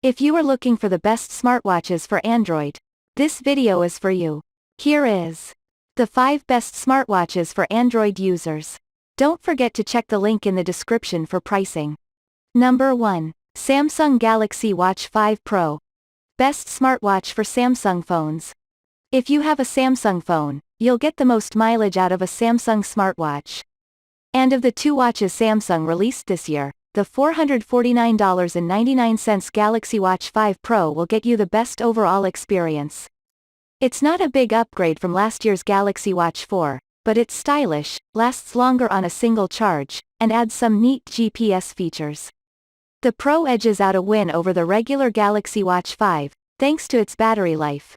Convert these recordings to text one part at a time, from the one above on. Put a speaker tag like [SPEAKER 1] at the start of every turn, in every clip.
[SPEAKER 1] If you are looking for the best smartwatches for Android, this video is for you. Here is the 5 best smartwatches for Android users. Don't forget to check the link in the description for pricing. Number 1. Samsung Galaxy Watch 5 Pro. Best smartwatch for Samsung phones. If you have a Samsung phone, you'll get the most mileage out of a Samsung smartwatch. And of the 2 watches Samsung released this year, the $449.99 Galaxy Watch 5 Pro will get you the best overall experience. It's not a big upgrade from last year's Galaxy Watch 4, but it's stylish, lasts longer on a single charge, and adds some neat GPS features. The Pro edges out a win over the regular Galaxy Watch 5, thanks to its battery life.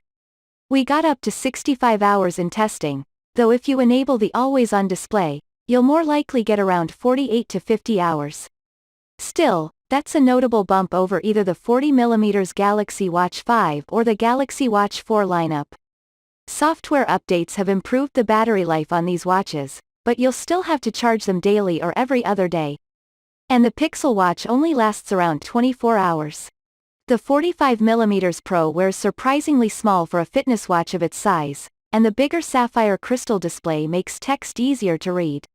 [SPEAKER 1] We got up to 65 hours in testing, though if you enable the always-on display, you'll more likely get around 48 to 50 hours. Still, that's a notable bump over either the 40mm Galaxy Watch 5 or the Galaxy Watch 4 lineup. Software updates have improved the battery life on these watches, but you'll still have to charge them daily or every other day. And the Pixel Watch only lasts around 24 hours. The 45mm Pro wears surprisingly small for a fitness watch of its size, and the bigger sapphire crystal display makes text easier to read.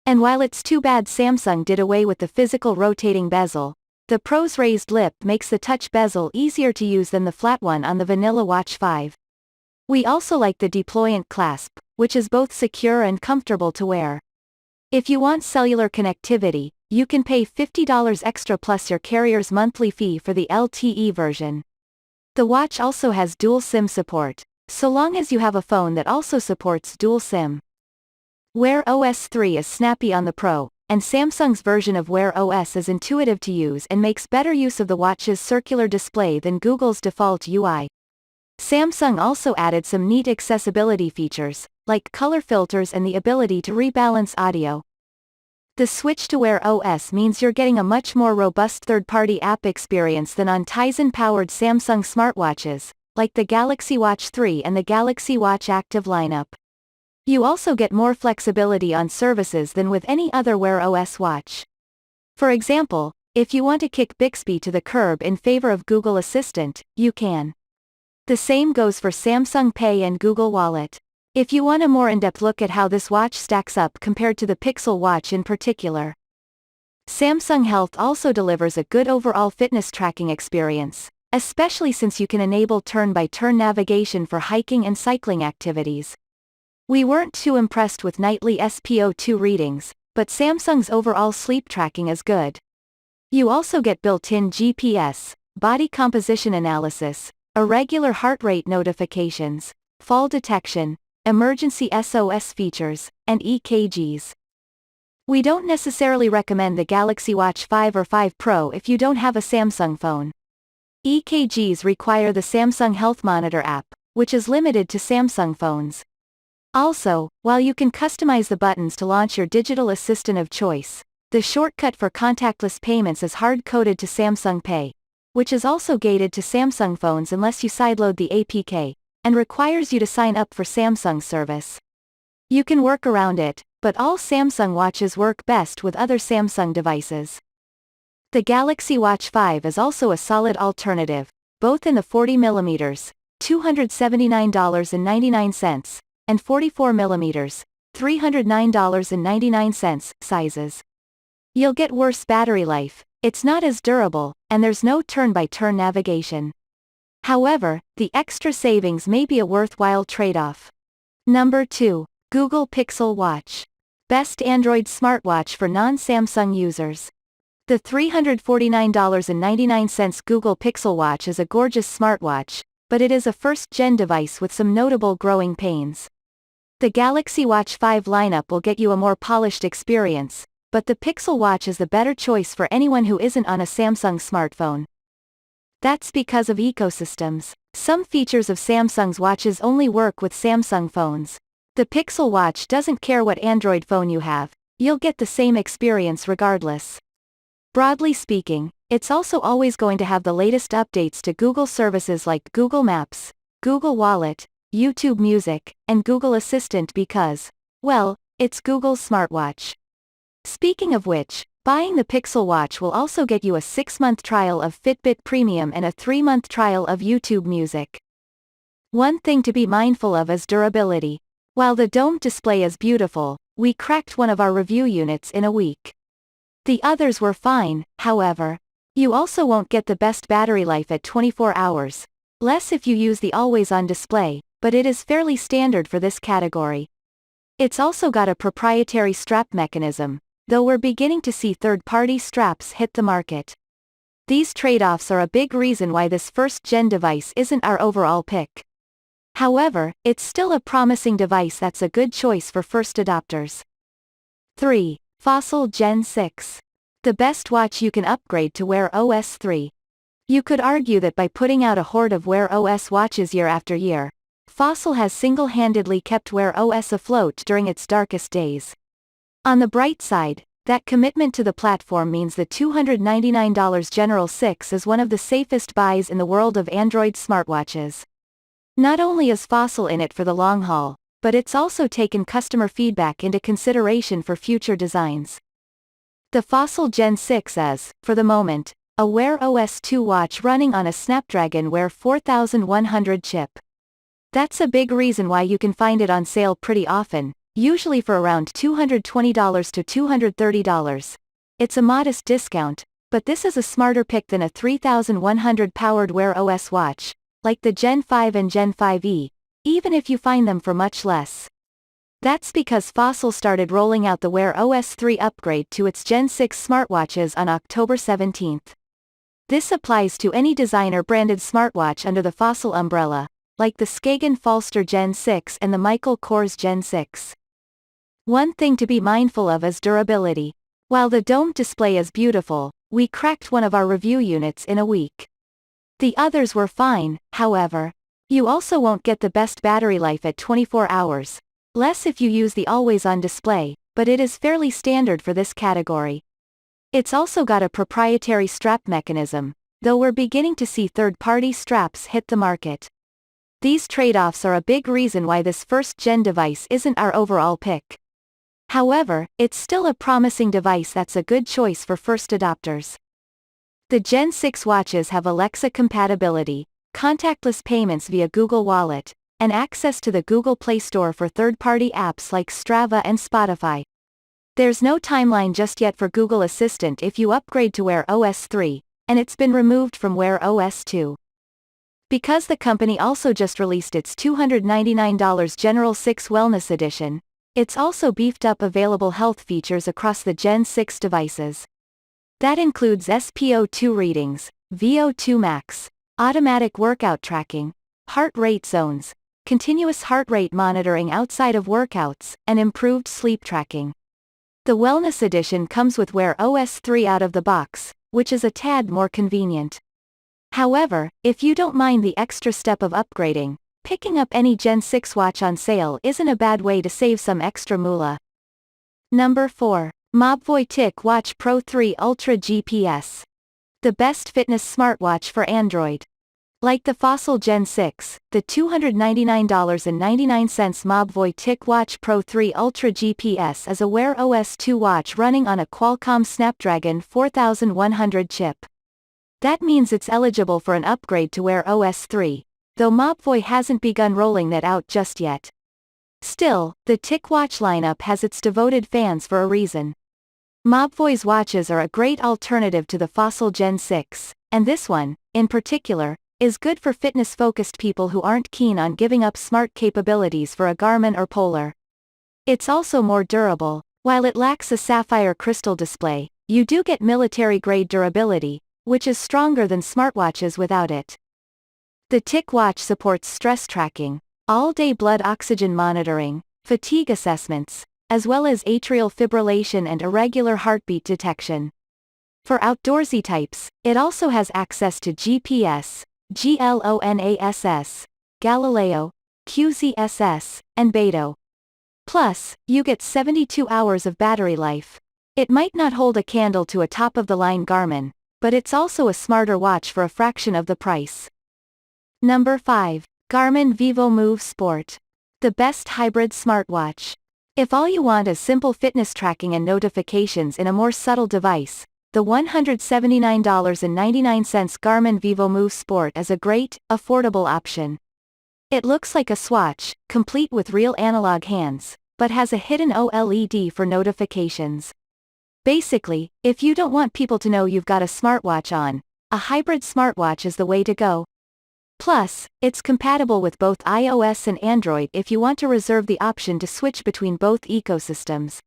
[SPEAKER 1] And while it's too bad Samsung did away with the physical rotating bezel, the Pro's raised lip makes the touch bezel easier to use than the flat one on the vanilla Watch 5. We also like the deployant clasp, which is both secure and comfortable to wear. If you want cellular connectivity, you can pay $50 extra plus your carrier's monthly fee for the LTE version. The watch also has dual SIM support, so long as you have a phone that also supports dual SIM. Wear OS 3 is snappy on the Pro, and Samsung's version of Wear OS is intuitive to use and makes better use of the watch's circular display than Google's default UI. Samsung also added some neat accessibility features, like color filters and the ability to rebalance audio. The switch to Wear OS means you're getting a much more robust third-party app experience than on Tizen-powered Samsung smartwatches, like the Galaxy Watch 3 and the Galaxy Watch Active lineup. You also get more flexibility on services than with any other Wear OS watch. For example, if you want to kick Bixby to the curb in favor of Google Assistant, you can. The same goes for Samsung Pay and Google Wallet. If you want a more in-depth look at how this watch stacks up compared to the Pixel Watch in particular. Samsung Health also delivers a good overall fitness tracking experience, especially since you can enable turn-by-turn navigation for hiking and cycling activities. We weren't too impressed with nightly SpO2 readings, but Samsung's overall sleep tracking is good. You also get built-in GPS, body composition analysis, irregular heart rate notifications, fall detection, emergency SOS features, and EKGs. We don't necessarily recommend the Galaxy Watch 5 or 5 Pro if you don't have a Samsung phone. EKGs require the Samsung Health Monitor app, which is limited to Samsung phones. Also, while you can customize the buttons to launch your digital assistant of choice, the shortcut for contactless payments is hard-coded to Samsung Pay, which is also gated to Samsung phones unless you sideload the APK, and requires you to sign up for Samsung service. You can work around it, but all Samsung watches work best with other Samsung devices. The Galaxy Watch 5 is also a solid alternative, both in the 40mm, $279.99, and 44mm, $309.99 sizes. You'll get worse battery life, it's not as durable, and there's no turn-by-turn navigation. However, the extra savings may be a worthwhile trade-off. Number 2. Google Pixel Watch. Best Android smartwatch for non-Samsung users. The $349.99 Google Pixel Watch is a gorgeous smartwatch, but it is a first-gen device with some notable growing pains. The Galaxy Watch 5 lineup will get you a more polished experience, but the Pixel Watch is the better choice for anyone who isn't on a Samsung smartphone. That's because of ecosystems. Some features of Samsung's watches only work with Samsung phones. The Pixel Watch doesn't care what Android phone you have, you'll get the same experience regardless. Broadly speaking, it's also always going to have the latest updates to Google services like Google Maps, Google Wallet, YouTube Music, and Google Assistant because, well, it's Google's smartwatch. Speaking of which, Buying the Pixel Watch will also get you a 6-month trial of Fitbit Premium and a 3-month trial of YouTube Music. One thing to be mindful of is durability. While the domed display is beautiful, we cracked one of our review units in a week. The others were fine, however. You also won't get the best battery life at 24 hours. Less if you use the always-on display, but it is fairly standard for this category. It's also got a proprietary strap mechanism, though we're beginning to see third-party straps hit the market. These trade-offs are a big reason why this first-gen device isn't our overall pick. However, it's still a promising device that's a good choice for first adopters. 3. Fossil Gen 6. The best watch you can upgrade to Wear OS 3. You could argue that by putting out a horde of Wear OS watches year after year, Fossil has single-handedly kept Wear OS afloat during its darkest days. On the bright side, that commitment to the platform means the $299 General 6 is one of the safest buys in the world of Android smartwatches. Not only is Fossil in it for the long haul, but it's also taken customer feedback into consideration for future designs. The Fossil Gen 6 is, for the moment, a Wear OS 2 watch running on a Snapdragon Wear 4100 chip. That's a big reason why you can find it on sale pretty often, usually for around $220 to $230. It's a modest discount, but this is a smarter pick than a 3100 powered Wear OS watch, like the Gen 5 and Gen 5e, even if you find them for much less. That's because Fossil started rolling out the Wear OS 3 upgrade to its Gen 6 smartwatches on October 17. This applies to any designer-branded smartwatch under the Fossil umbrella, like the Skagen Falster Gen 6 and the Michael Kors Gen 6. One thing to be mindful of is durability. While the domed display is beautiful, we cracked one of our review units in a week. The others were fine, however. You also won't get the best battery life at 24 hours. Less if you use the always-on display, but it is fairly standard for this category. It's also got a proprietary strap mechanism, though we're beginning to see third-party straps hit the market. These trade-offs are a big reason why this first-gen device isn't our overall pick. However, it's still a promising device that's a good choice for first adopters. The Gen 6 watches have Alexa compatibility, contactless payments via Google Wallet, and access to the Google Play Store for third-party apps like Strava and Spotify. There's no timeline just yet for Google Assistant if you upgrade to Wear OS 3, and it's been removed from Wear OS 2. Because the company also just released its $299 General 6 Wellness Edition, it's also beefed up available health features across the Gen 6 devices. That includes SpO2 readings, VO2 max, automatic workout tracking, heart rate zones, continuous heart rate monitoring outside of workouts, and improved sleep tracking. The Wellness Edition comes with Wear OS 3 out of the box, which is a tad more convenient. However, if you don't mind the extra step of upgrading, picking up any Gen 6 watch on sale isn't a bad way to save some extra moolah. Number 4. Mobvoi TicWatch Pro 3 Ultra GPS. The best fitness smartwatch for Android. Like the Fossil Gen 6, the $299.99 Mobvoi TicWatch Pro 3 Ultra GPS is a Wear OS 2 watch running on a Qualcomm Snapdragon 4100 chip. That means it's eligible for an upgrade to Wear OS 3, though Mobvoi hasn't begun rolling that out just yet. Still, the TicWatch lineup has its devoted fans for a reason. Mobvoi's watches are a great alternative to the Fossil Gen 6, and this one, in particular, is good for fitness-focused people who aren't keen on giving up smart capabilities for a Garmin or Polar. It's also more durable. While it lacks a sapphire crystal display, you do get military-grade durability, which is stronger than smartwatches without it. The TicWatch supports stress tracking, all-day blood oxygen monitoring, fatigue assessments, as well as atrial fibrillation and irregular heartbeat detection. For outdoorsy types, it also has access to GPS, GLONASS, Galileo, QZSS, and Beidou. Plus, you get 72 hours of battery life. It might not hold a candle to a top-of-the-line Garmin, but it's also a smarter watch for a fraction of the price. Number 5. Garmin VivoMove Sport. The best hybrid smartwatch. If all you want is simple fitness tracking and notifications in a more subtle device, the $179.99 Garmin vívomove Sport is a great, affordable option. It looks like a Swatch, complete with real analog hands, but has a hidden OLED for notifications. Basically, if you don't want people to know you've got a smartwatch on, a hybrid smartwatch is the way to go. Plus, it's compatible with both iOS and Android if you want to reserve the option to switch between both ecosystems.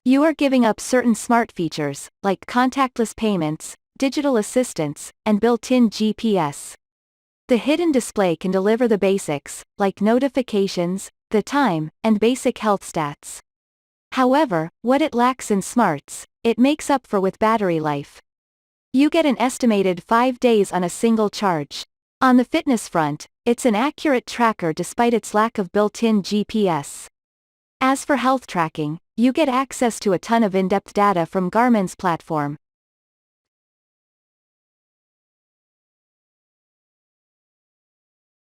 [SPEAKER 1] You are giving up certain smart features, like contactless payments, digital assistants, and built-in GPS. The hidden display can deliver the basics, like notifications, the time, and basic health stats. However, what it lacks in smarts, it makes up for with battery life. You get an estimated 5 days on a single charge. On the fitness front, it's an accurate tracker despite its lack of built-in GPS. As for health tracking, you get access to a ton of in-depth data from Garmin's platform,